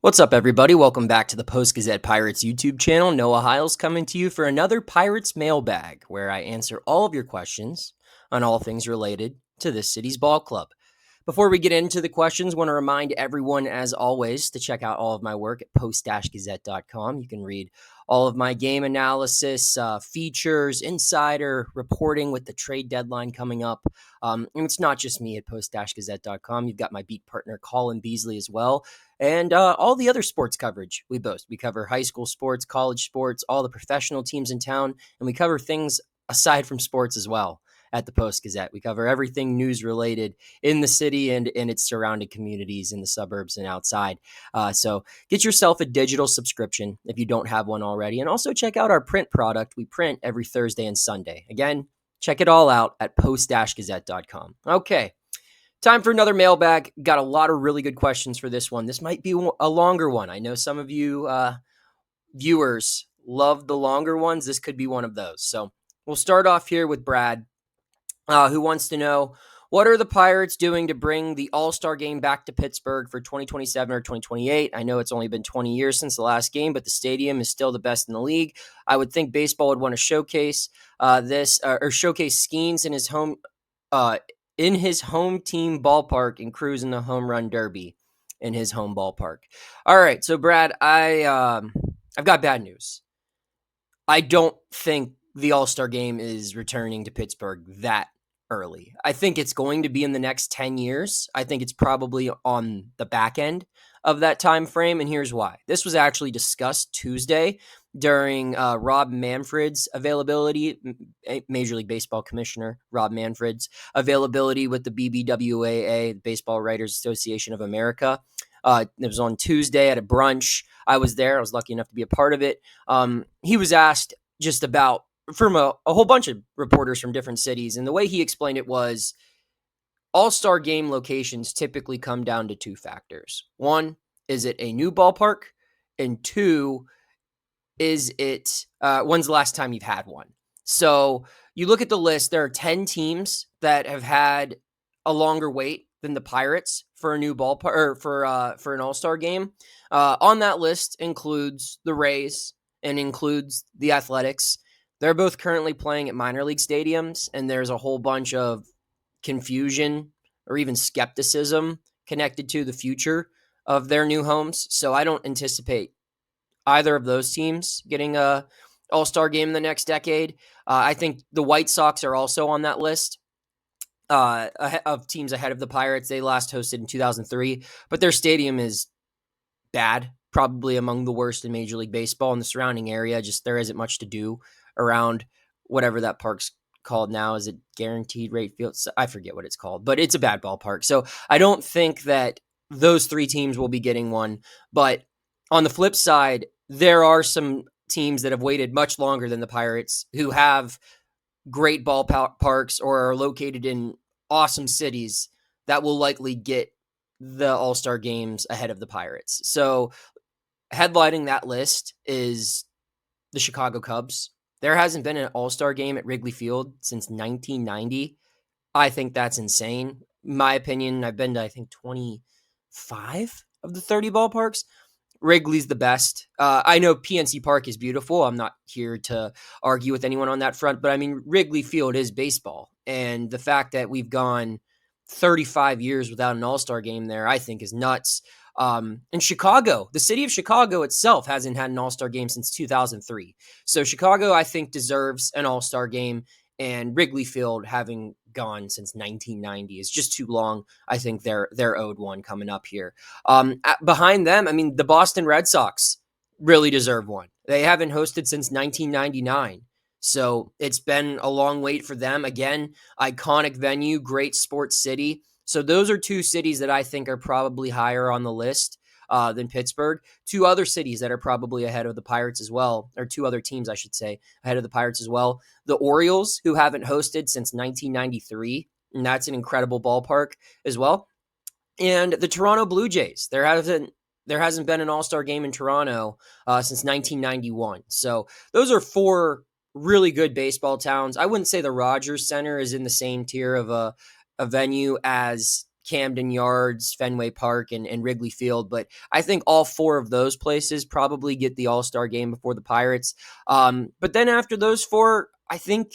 What's up, everybody? Welcome back to the Post-Gazette Pirates YouTube channel. Noah Hiles coming to you for another Pirates mailbag, where I answer all of your questions on all things related to this city's ball club. Before we get into the questions, I want to remind everyone, as always, to check out all of my work at post-gazette.com. You can read all of my game analysis, features, insider reporting with the trade deadline coming up. And it's not just me at post-gazette.com. You've got my beat partner, Colin Beasley, as well. And all the other sports coverage we boast. We cover high school sports, college sports, all the professional teams in town, and we cover things aside from sports as well at the Post-Gazette. We cover everything news-related in the city and in its surrounding communities in the suburbs and outside. So get yourself a digital subscription if you don't have one already. And also check out our print product. We print every Thursday and Sunday. Again, check it all out at post-gazette.com. Okay. Time for another mailbag. Got a lot of really good questions for this one. This might be a longer one. I know some of you viewers love the longer ones. This could be one of those. So we'll start off here with Brad, who wants to know, what are the Pirates doing to bring the All-Star game back to Pittsburgh for 2027 or 2028? I know it's only been 20 years since the last game, but the stadium is still the best in the league. I would think baseball would want to showcase this or showcase Skenes in his home team ballpark and Cruz in the home run derby in his home ballpark. All right, so Brad, I've got bad news. I don't think the All-Star game is returning to Pittsburgh that early. I think it's going to be in the next 10 years. I think it's probably on the back end of that time frame, and here's why. This was actually discussed Tuesday during Rob Manfred's availability, Major League Baseball Commissioner Rob Manfred's availability with the BBWAA, Baseball Writers Association of America. It was on Tuesday at a brunch. I was there. I was lucky enough to be a part of it. He was asked just about from a whole bunch of reporters from different cities, and the way he explained it was All-Star game locations typically come down to two factors. One, is it a new ballpark? And two, is it when's the last time you've had one? So you look at the list, there are 10 teams that have had a longer wait than the Pirates for a new ballpark or for an All-Star game. On that list includes the Rays and includes the Athletics. They're both currently playing at minor league stadiums, and there's a whole bunch of confusion or even skepticism connected to the future of their new homes. So I don't anticipate either of those teams getting a All-Star game in the next decade. I think the White Sox are also on that list of teams ahead of the Pirates. They last hosted in 2003, but their stadium is bad, probably among the worst in Major League Baseball. In the surrounding area, just there isn't much to do around whatever that park's called now. Is it Guaranteed Rate Field? I forget what it's called, but it's a bad ballpark. So I don't think that those three teams will be getting one. But on the flip side, there are some teams that have waited much longer than the Pirates who have great ballparks or are located in awesome cities that will likely get the All-Star games ahead of the Pirates. So headlining that list is the Chicago Cubs. There hasn't been an All-Star game at Wrigley Field since 1990. I think that's insane. In my opinion, I've been to, I think, 25 of the 30 ballparks. Wrigley's the best. I know PNC Park is beautiful. I'm not here to argue with anyone on that front, but I mean, Wrigley Field is baseball. And the fact that we've gone 35 years without an All-Star game there, I think is nuts. In Chicago, the city of Chicago itself hasn't had an All-Star game since 2003. So Chicago, I think, deserves an All-Star game, and Wrigley Field, having gone since 1990, is just too long. I think they're owed one coming up here. Behind them, I mean, the Boston Red Sox really deserve one. They haven't hosted since 1999. So it's been a long wait for them. Again, iconic venue, great sports city. So those are two cities that I think are probably higher on the list than Pittsburgh. Two other cities that are probably ahead of the Pirates as well, or two other teams, I should say, ahead of the Pirates as well. The Orioles, who haven't hosted since 1993, and that's an incredible ballpark as well. And the Toronto Blue Jays. There hasn't been an All-Star game in Toronto since 1991. So those are four really good baseball towns. I wouldn't say the Rogers Center is in the same tier of a venue as Camden Yards, Fenway Park, and Wrigley Field. But I think all 4 of those places probably get the All-Star game before the Pirates. But then after those 4, I think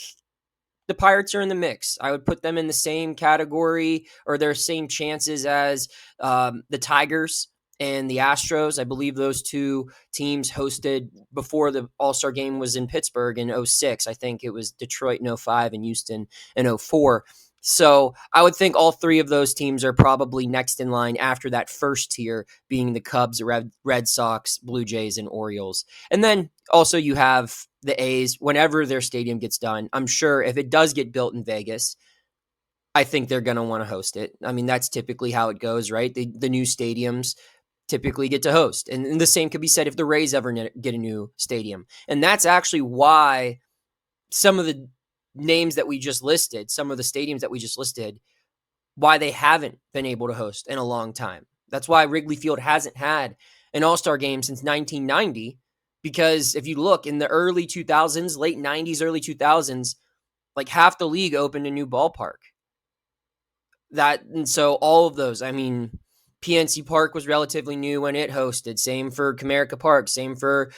the Pirates are in the mix. I would put them in the same category or their same chances as the Tigers and the Astros. I believe those 2 teams hosted before the All-Star game was in Pittsburgh in 2006. I think it was Detroit in 2005 and Houston in 2004. So I would think all 3 of those teams are probably next in line after that first tier, being the Cubs, Red Sox, Blue Jays, and Orioles. And then also you have the A's. Whenever their stadium gets done, I'm sure if it does get built in Vegas, I think they're going to want to host it. I mean, that's typically how it goes, right? The new stadiums typically get to host. And the same could be said if the Rays ever get a new stadium. And that's actually why some of the names that we just listed, some of the stadiums that we just listed, why they haven't been able to host in a long time. That's why Wrigley Field hasn't had an All-Star game since 1990, because if you look in the early 2000s, late 90s, early 2000s, like half the league opened a new ballpark. And so all of those, I mean, PNC Park was relatively new when it hosted. Same for Comerica Park. Same for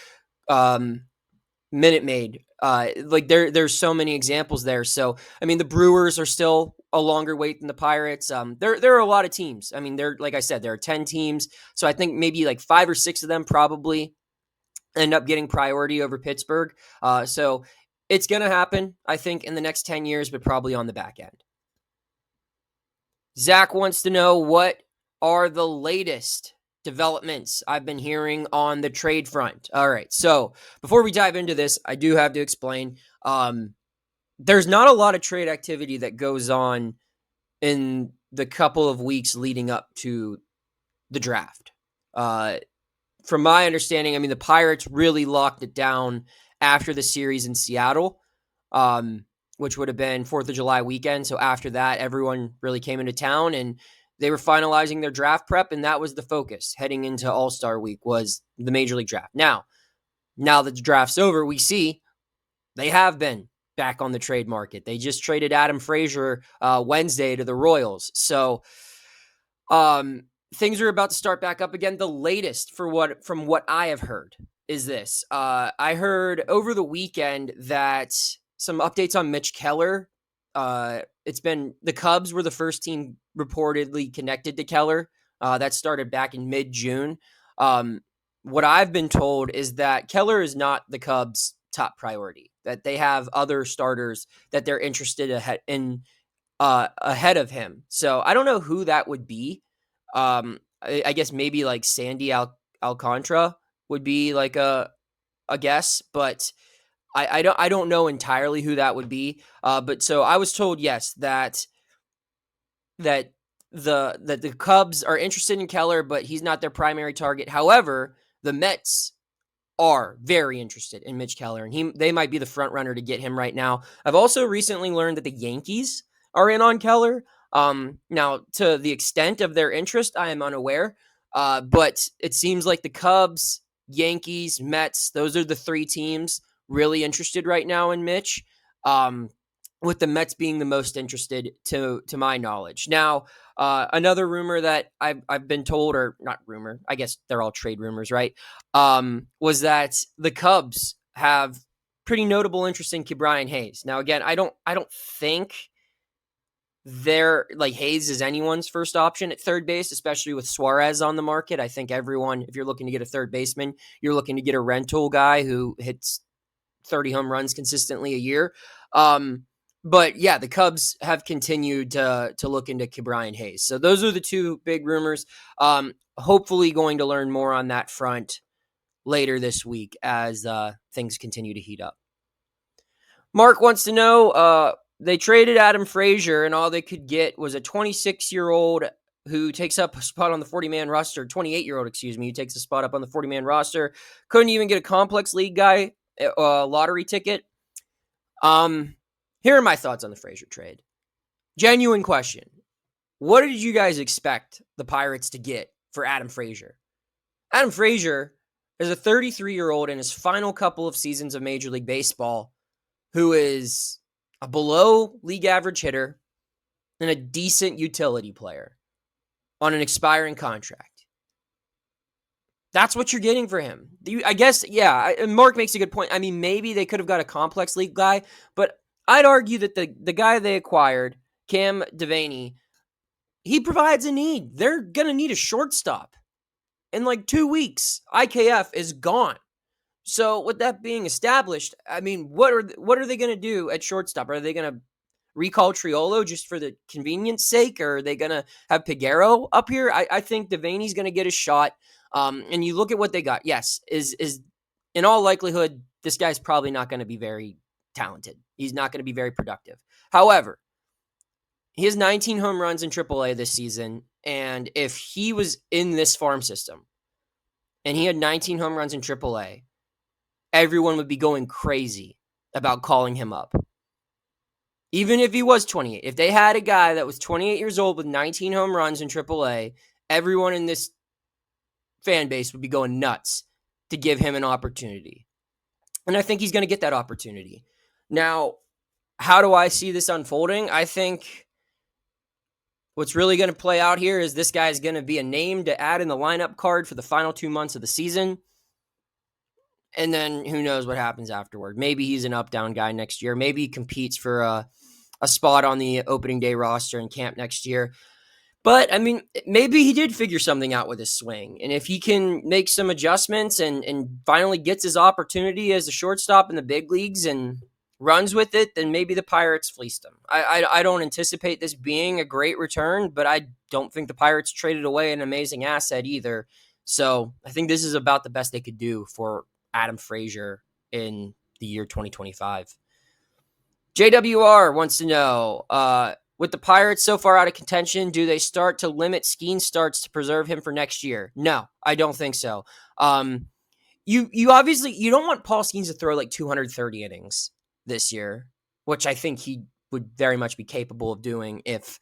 Minute Maid. Like there's so many examples there. So, I mean, the Brewers are still a longer wait than the Pirates. There are a lot of teams. I mean, like I said, there are 10 teams. So I think maybe like 5 or 6 of them probably end up getting priority over Pittsburgh. So it's going to happen, I think, in the next 10 years, but probably on the back end. Zach wants to know, what are the latest developments I've been hearing on the trade front? All right. So before we dive into this, I do have to explain, there's not a lot of trade activity that goes on in the couple of weeks leading up to the draft. From my understanding, I mean, the Pirates really locked it down after the series in Seattle, which would have been 4th of July weekend. So after that, everyone really came into town and they were finalizing their draft prep, and that was the focus heading into All-Star week, was the Major League Draft. Now that the draft's over, we see they have been back on the trade market. They just traded Adam Frazier Wednesday to the Royals. So things are about to start back up again. The latest from what I have heard is this. I heard over the weekend that some updates on Mitch Keller. It's been the Cubs were the first team reportedly connected to Keller. That started back in mid-June. What I've been told is that Keller is not the Cubs' top priority, that they have other starters that they're interested ahead of him. So I don't know who that would be. I guess maybe like Sandy Alcantara would be like a guess, but I don't know entirely who that would be. But so I was told, yes, that the Cubs are interested in Keller, but he's not their primary target. However, the Mets are very interested in Mitch Keller, and they might be the front runner to get him right now. I've also recently learned that the Yankees are in on Keller. Now, to the extent of their interest, I am unaware. But it seems like the Cubs, Yankees, Mets, those are the 3 teams really interested right now in Mitch, with the Mets being the most interested to my knowledge. Now, another rumor that I've been told, or not rumor, I guess they're all trade rumors, right? Was that the Cubs have pretty notable interest in Ke'Bryan Hayes. Now, again, I don't think Hayes is anyone's first option at third base, especially with Suarez on the market. I think everyone, if you're looking to get a third baseman, you're looking to get a rental guy who hits 30 home runs consistently a year. But yeah, the Cubs have continued to look into Ke'Bryan Hayes. So those are the 2 big rumors. Hopefully going to learn more on that front later this week as things continue to heat up. Mark wants to know, they traded Adam Frazier and all they could get was a 26-year-old who takes up a spot on the 40-man roster, 28-year-old, who takes a spot up on the 40-man roster. Couldn't even get a complex league guy lottery ticket. Here are my thoughts on the Frazier trade. Genuine question. What did you guys expect the Pirates to get for Adam Frazier? Adam Frazier is a 33-year-old in his final couple of seasons of Major League Baseball who is a below league average hitter and a decent utility player. on an expiring contract. That's what you're getting for him. I guess, yeah, Mark makes a good point. I mean, maybe they could have got a complex league guy, but I'd argue that the guy they acquired, Cam Devanney, he provides a need. They're going to need a shortstop. In like 2 weeks, IKF is gone. So with that being established, I mean, what are they going to do at shortstop? Are they going to recall Triolo just for the convenience sake, or are they going to have Piguero up here? I think Devanney's going to get a shot. And you look at what they got. Yes, is in all likelihood, this guy's probably not going to be very talented. He's not going to be very productive. However, he has 19 home runs in AAA this season, and if he was in this farm system and he had 19 home runs in AAA, everyone would be going crazy about calling him up. Even if he was 28. If they had a guy that was 28 years old with 19 home runs in AAA, everyone in this fan base would be going nuts to give him an opportunity. And I think he's going to get that opportunity. Now, how do I see this unfolding? I think what's really going to play out here is this guy's going to be a name to add in the lineup card for the final 2 months of the season. And then who knows what happens afterward. Maybe he's an up-down guy next year. Maybe he competes for a spot on the opening day roster in camp next year. But, I mean, maybe he did figure something out with his swing. And if he can make some adjustments and finally gets his opportunity as a shortstop in the big leagues and runs with it, then maybe the Pirates fleeced him. I don't anticipate this being a great return, but I don't think the Pirates traded away an amazing asset either. So I think this is about the best they could do for Adam Frazier in the year 2025. JWR wants to know, with the Pirates so far out of contention, do they start to limit Skenes starts to preserve him for next year? No, I don't think so. You obviously, you don't want Paul Skenes to throw like 230 innings this year, which I think he would very much be capable of doing if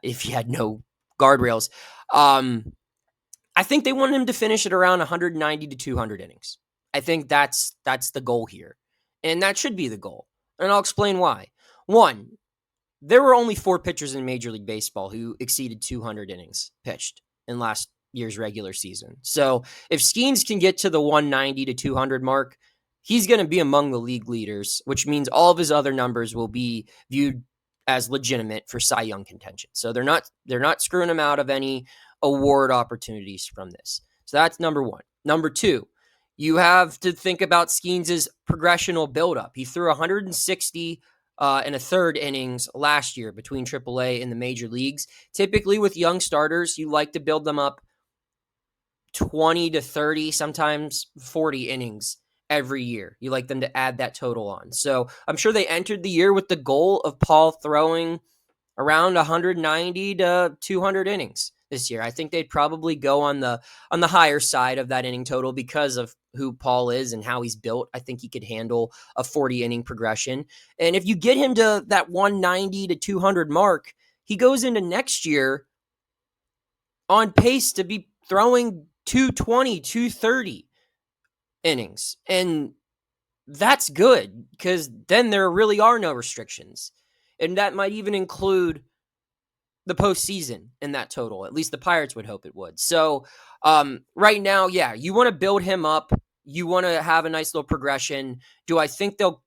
he had no guardrails. I think they want him to finish at around 190 to 200 innings. I think that's the goal here, and that should be the goal. And I'll explain why. One, there were only 4 pitchers in Major League Baseball who exceeded 200 innings pitched in last year's regular season. So if Skenes can get to the 190 to 200 mark, he's going to be among the league leaders, which means all of his other numbers will be viewed as legitimate for Cy Young contention. So they're not screwing him out of any award opportunities from this. So that's number one. Number two, you have to think about Skenes' progressional buildup. He threw 160 and a third innings last year between AAA and the major leagues. Typically with young starters, you like to build them up 20 to 30, sometimes 40 innings every year. You like them to add that total on. So I'm sure they entered the year with the goal of Paul throwing around 190 to 200 innings this year. I think they'd probably go on the higher side of that inning total because of who Paul is and how he's built. I think he could handle a 40 inning progression. And if you get him to that 190 to 200 mark, he goes into next year on pace to be throwing 220, 230 innings. And that's good because then there really are no restrictions. And that might even include the postseason in that total. At least the Pirates would hope it would. So right now, yeah, you want to build him up. You want to have a nice little progression. Do I think they'll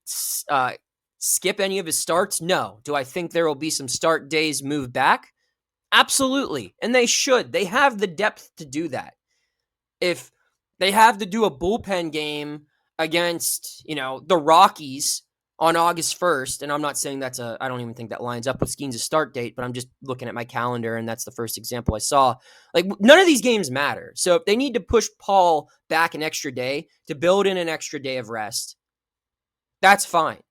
skip any of his starts? No. Do I think there will be some start days moved back? Absolutely. And they should. They have the depth to do that. If they have to do a bullpen game against, the Rockies on August 1st, and I'm not saying I don't even think that lines up with Skenes' start date, but I'm just looking at my calendar, and that's the first example I saw. Like, none of these games matter. So if they need to push Paul back an extra day to build in an extra day of rest, that's fine.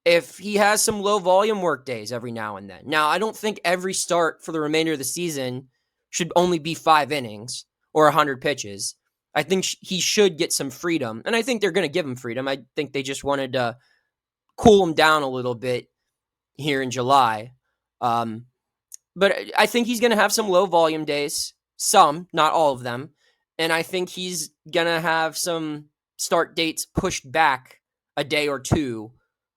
If he has some low volume work days every now and then. Now, I don't think every start for the remainder of the season should only be 5 innings or 100 pitches. I think he should get some freedom, and I think they're going to give him freedom. I think they just wanted to cool him down a little bit here in July. But I think he's going to have some low volume days, some, not all of them. And I think he's going to have some start dates pushed back a day or two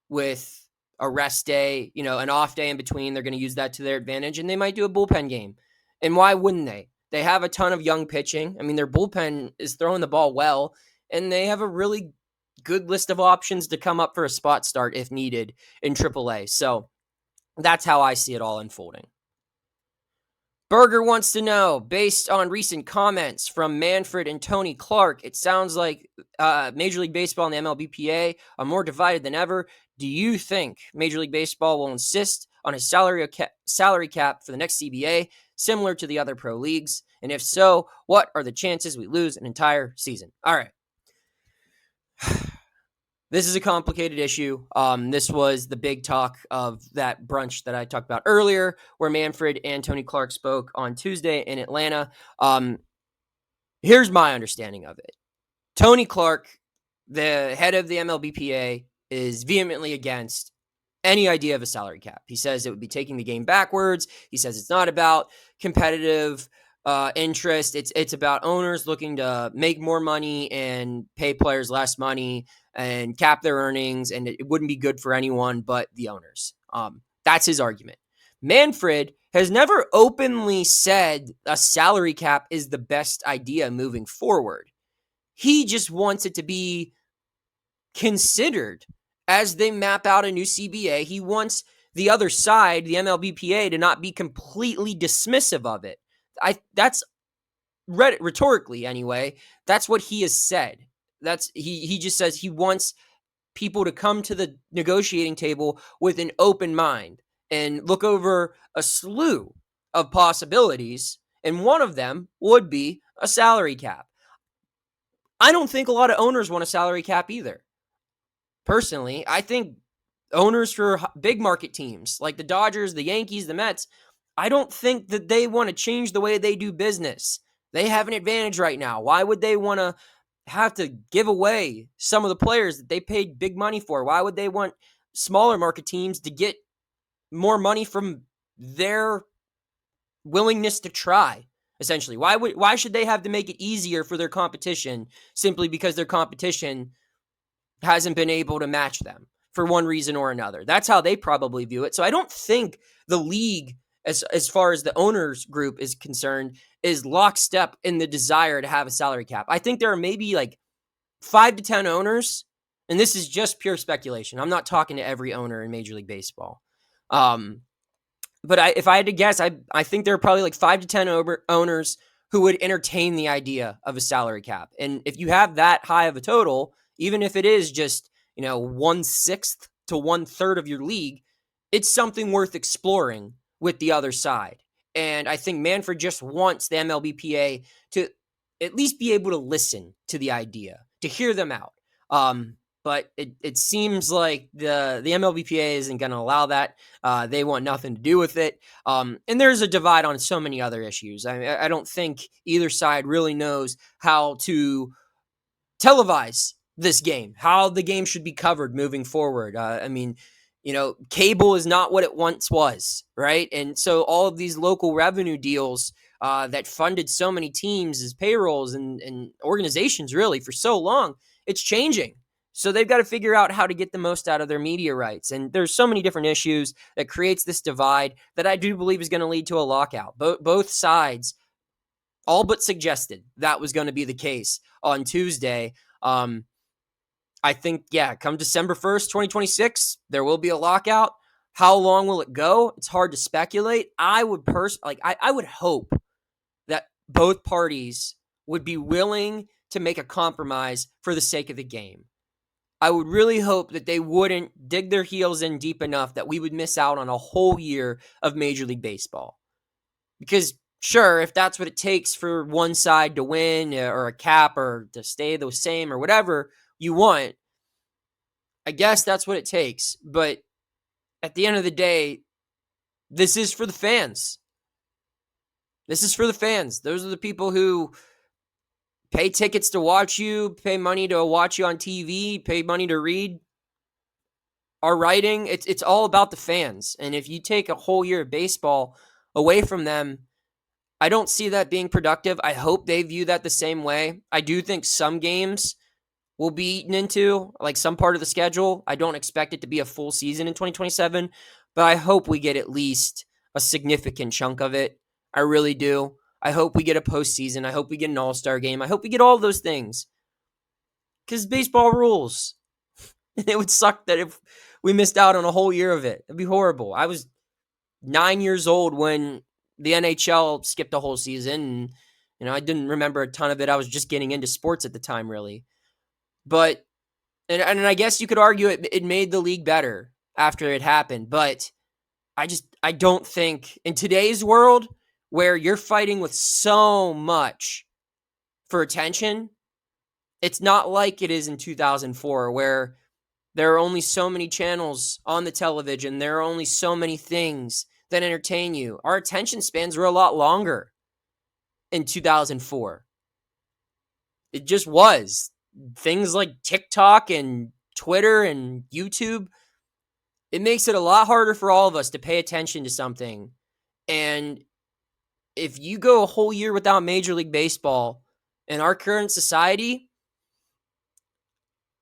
with a rest day, an off day in between. They're going to use that to their advantage, and they might do a bullpen game And why wouldn't they? They have a ton of young pitching. I mean, their bullpen is throwing the ball well, and they have a really good list of options to come up for a spot start if needed in AAA. So that's how I see it all unfolding. Berger wants to know, based on recent comments from Manfred and Tony Clark, it sounds like Major League Baseball and the MLBPA are more divided than ever. Do you think Major League Baseball will insist on a salary cap for the next CBA, similar to the other pro leagues? And if so, what are the chances we lose an entire season? All right. This is a complicated issue. This was the big talk of that brunch that I talked about earlier, where Manfred and Tony Clark spoke on Tuesday in Atlanta. Here's my understanding of it. Tony Clark, the head of the MLBPA, is vehemently against any idea of a salary cap. He says it would be taking the game backwards. He says it's not about competitive interest. It's about owners looking to make more money and pay players less money and cap their earnings, and it wouldn't be good for anyone but the owners. That's his argument. Manfred has never openly said a salary cap is the best idea moving forward. He just wants it to be considered as they map out a new CBA. He wants the other side, the MLBPA, to not be completely dismissive of it. That's rhetorically anyway. That's what he has said. He just says he wants people to come to the negotiating table with an open mind and look over a slew of possibilities, and one of them would be a salary cap. I don't think a lot of owners want a salary cap either. Personally, I think owners for big market teams like the Dodgers, the Yankees, the Mets, I don't think that they want to change the way they do business. They have an advantage right now. Why would they want to have to give away some of the players that they paid big money for? Why would they want smaller market teams to get more money from their willingness to try? Essentially, why should they have to make it easier for their competition simply because their competition hasn't been able to match them for one reason or another? That's how they probably view it. So I don't think the league, as far as the owners group is concerned, is lockstep in the desire to have a salary cap. I think there are maybe like 5 to 10 owners, and this is just pure speculation. I'm not talking to every owner in Major League Baseball. But if I had to guess, I think there are probably like 5 to 10 owners who would entertain the idea of a salary cap. And if you have that high of a total, even if it is just, 1/6 to 1/3 of your league, it's something worth exploring with the other side. And I think Manfred just wants the MLBPA to at least be able to listen to the idea, to hear them out. But it seems like the MLBPA isn't going to allow that. They want nothing to do with it. And there's a divide on so many other issues. I don't think either side really knows how to televise this game, how the game should be covered moving forward. Cable is not what it once was, right? And so all of these local revenue deals that funded so many teams as payrolls and organizations really for so long, it's changing. So they've got to figure out how to get the most out of their media rights. And there's so many different issues that creates this divide that I do believe is going to lead to a lockout. Both sides all but suggested that was going to be the case on Tuesday. I think, come December 1st, 2026, there will be a lockout. How long will it go? It's hard to speculate. I would I would hope that both parties would be willing to make a compromise for the sake of the game. I would really hope that they wouldn't dig their heels in deep enough that we would miss out on a whole year of Major League Baseball. Because sure, if that's what it takes for one side to win or a cap or to stay the same or whatever you want, I guess that's what it takes. But at the end of the day, this is for the fans. This is for the fans. Those are the people who pay tickets to watch you, pay money to watch you on TV, pay money to read our writing. It's all about the fans. And if you take a whole year of baseball away from them, I don't see that being productive. I hope they view that the same way. I do think some games will be eaten into, like some part of the schedule. I don't expect it to be a full season in 2027, but I hope we get at least a significant chunk of it. I really do. I hope we get a postseason. I hope we get an All-Star game. I hope we get all those things. Because baseball rules. It would suck that if we missed out on a whole year of it. It'd be horrible. I was 9 years old when the NHL skipped a whole season. And, I didn't remember a ton of it. I was just getting into sports at the time, really. But, and I guess you could argue it made the league better after it happened. But I don't think in today's world where you're fighting with so much for attention, it's not like it is in 2004 where there are only so many channels on the television. There are only so many things that entertain you. Our attention spans were a lot longer in 2004. It just was. Things like TikTok and Twitter and YouTube, it makes it a lot harder for all of us to pay attention to something. And if you go a whole year without Major League Baseball in our current society,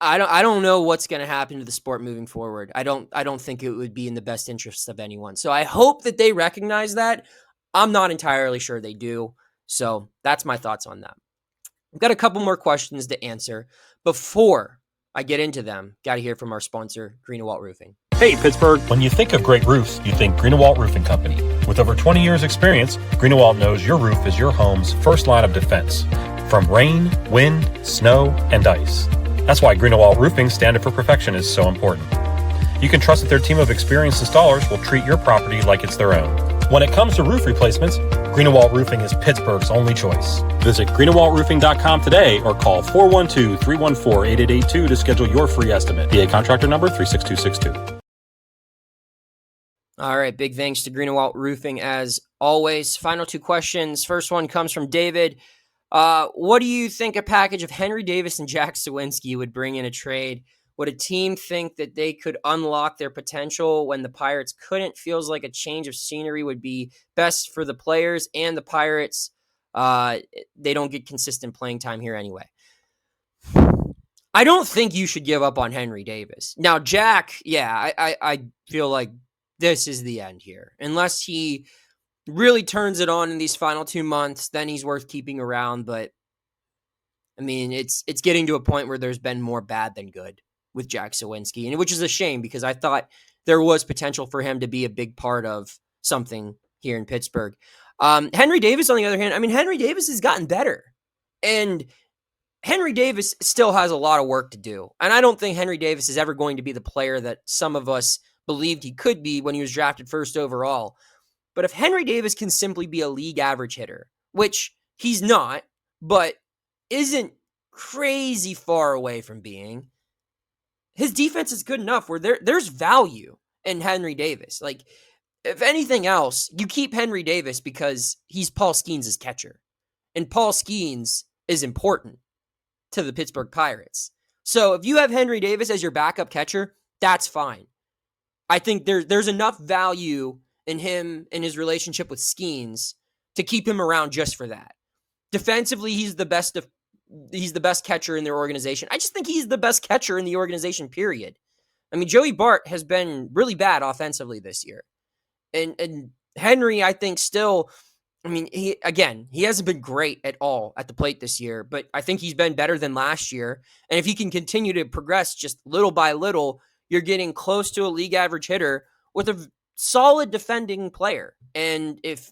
I don't know what's going to happen to the sport moving forward. I don't think it would be in the best interest of anyone. So I hope that they recognize that. I'm not entirely sure they do. So that's my thoughts on that. I've got a couple more questions to answer. Before I get into them, got to hear from our sponsor, Greenewalt Roofing. Hey, Pittsburgh. When you think of great roofs, you think Greenewalt Roofing Company. With over 20 years experience, Greenewalt knows your roof is your home's first line of defense from rain, wind, snow, and ice. That's why Greenewalt Roofing's standard for perfection is so important. You can trust that their team of experienced installers will treat your property like it's their own. When it comes to roof replacements, Greenewalt Roofing is Pittsburgh's only choice. Visit greenewaltroofing.com today or call 412-314-8882 to schedule your free estimate. PA contractor number 36262. All right, big thanks to Greenewalt Roofing as always. Final two questions. First one comes from David. What do you think a package of Henry Davis and Jack Suwinski would bring in a trade? Would a team think that they could unlock their potential when the Pirates couldn't? Feels like a change of scenery would be best for the players and the Pirates. They don't get consistent playing time here anyway. I don't think you should give up on Henry Davis. Now, Jack, yeah, I feel like this is the end here. Unless he really turns it on in these final 2 months, then he's worth keeping around. But, I mean, it's getting to a point where there's been more bad than good with Jack Suwinski, and which is a shame because I thought there was potential for him to be a big part of something here in Pittsburgh. Henry Davis, on the other hand, I mean, Henry Davis has gotten better, and Henry Davis still has a lot of work to do. And I don't think Henry Davis is ever going to be the player that some of us believed he could be when he was drafted first overall. But if Henry Davis can simply be a league average hitter, which he's not, but isn't crazy far away from being, his defense is good enough where there's value in Henry Davis. Like, if anything else, you keep Henry Davis because he's Paul Skenes' catcher. And Paul Skenes is important to the Pittsburgh Pirates. So if you have Henry Davis as your backup catcher, that's fine. I think there's enough value in him and his relationship with Skenes to keep him around just for that. Defensively, he's the best catcher in their organization. I just think he's the best catcher in the organization, period. I mean, Joey Bart has been really bad offensively this year. And Henry, I think still, I mean, he hasn't been great at all at the plate this year, but I think he's been better than last year. And if he can continue to progress just little by little, you're getting close to a league average hitter with a solid defending player. And if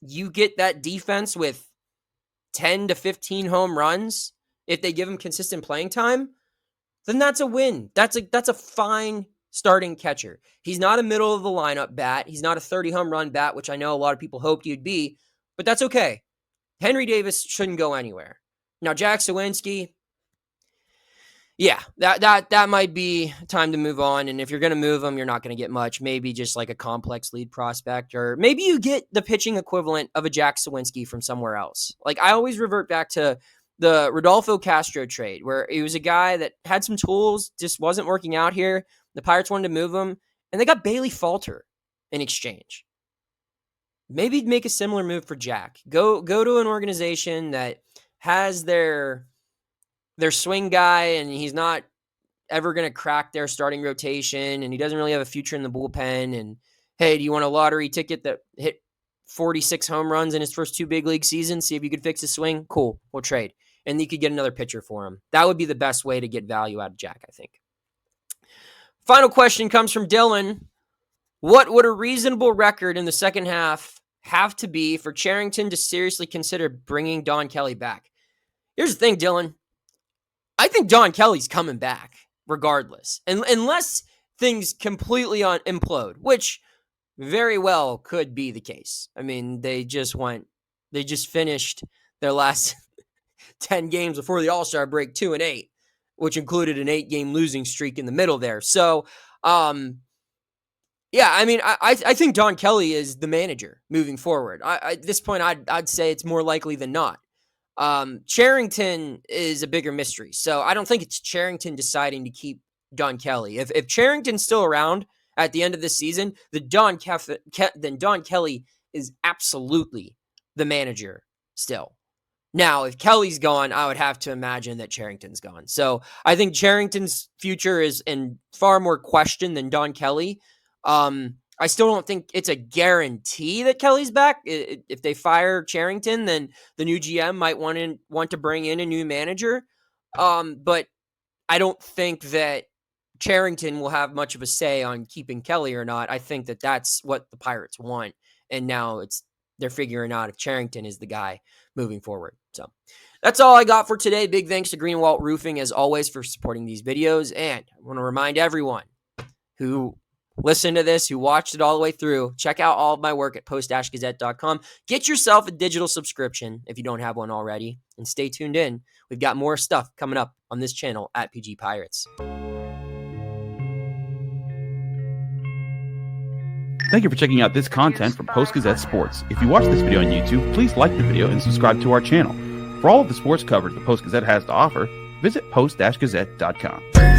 you get that defense with 10 to 15 home runs, if they give him consistent playing time, then that's a win. That's a fine starting catcher. He's not a middle of the lineup bat. He's not a 30 home run bat, which I know a lot of people hoped he'd be, but that's okay. Henry Davis shouldn't go anywhere. Now, Jack Suwinski, yeah, that might be time to move on. And if you're going to move him, you're not going to get much. Maybe just like a complex lead prospect, or maybe you get the pitching equivalent of a Jack Suwinski from somewhere else. Like, I always revert back to the Rodolfo Castro trade, where he was a guy that had some tools, just wasn't working out here. The Pirates wanted to move him, and they got Bailey Falter in exchange. Maybe make a similar move for Jack. Go to an organization that has their swing guy, and he's not ever going to crack their starting rotation, and he doesn't really have a future in the bullpen. And, hey, do you want a lottery ticket that hit 46 home runs in his first 2 big league seasons, see if you could fix his swing. Cool, we'll trade. And you could get another pitcher for him. That would be the best way to get value out of Jack, I think. Final question comes from Dylan. What would a reasonable record in the second half have to be for Cherington to seriously consider bringing Don Kelly back? Here's the thing, Dylan. I think Don Kelly's coming back regardless. And unless things completely implode, which very well could be the case. I mean, they just finished their last 10 games before the All-Star break 2-8, which included an 8-game losing streak in the middle there. So, yeah, I mean, I think Don Kelly is the manager moving forward. At this point, I'd say it's more likely than not. Cherington is a bigger mystery, so I don't think it's Cherington deciding to keep Don Kelly. If Cherington's still around at the end of this season, then Don Kelly is absolutely the manager still. Now, if Kelly's gone, I would have to imagine that Cherington's gone. So I think Cherington's future is in far more question than Don Kelly. I still don't think it's a guarantee that Kelly's back. If they fire Cherington, then the new GM might want to bring in a new manager. But I don't think that Cherington will have much of a say on keeping Kelly or not. I think that that's what the Pirates want. And now they're figuring out if Cherington is the guy moving forward. So that's all I got for today. Big thanks to Greenwalt Roofing, as always, for supporting these videos. And I want to remind everyone who listened to this, who watched it all the way through, check out all of my work at Post-Gazette.com. Get yourself a digital subscription if you don't have one already. And stay tuned in. We've got more stuff coming up on this channel at PG Pirates. Thank you for checking out this content from Post-Gazette Sports. If you watch this video on YouTube, please like the video and subscribe to our channel. For all of the sports coverage the Post-Gazette has to offer, visit post-gazette.com.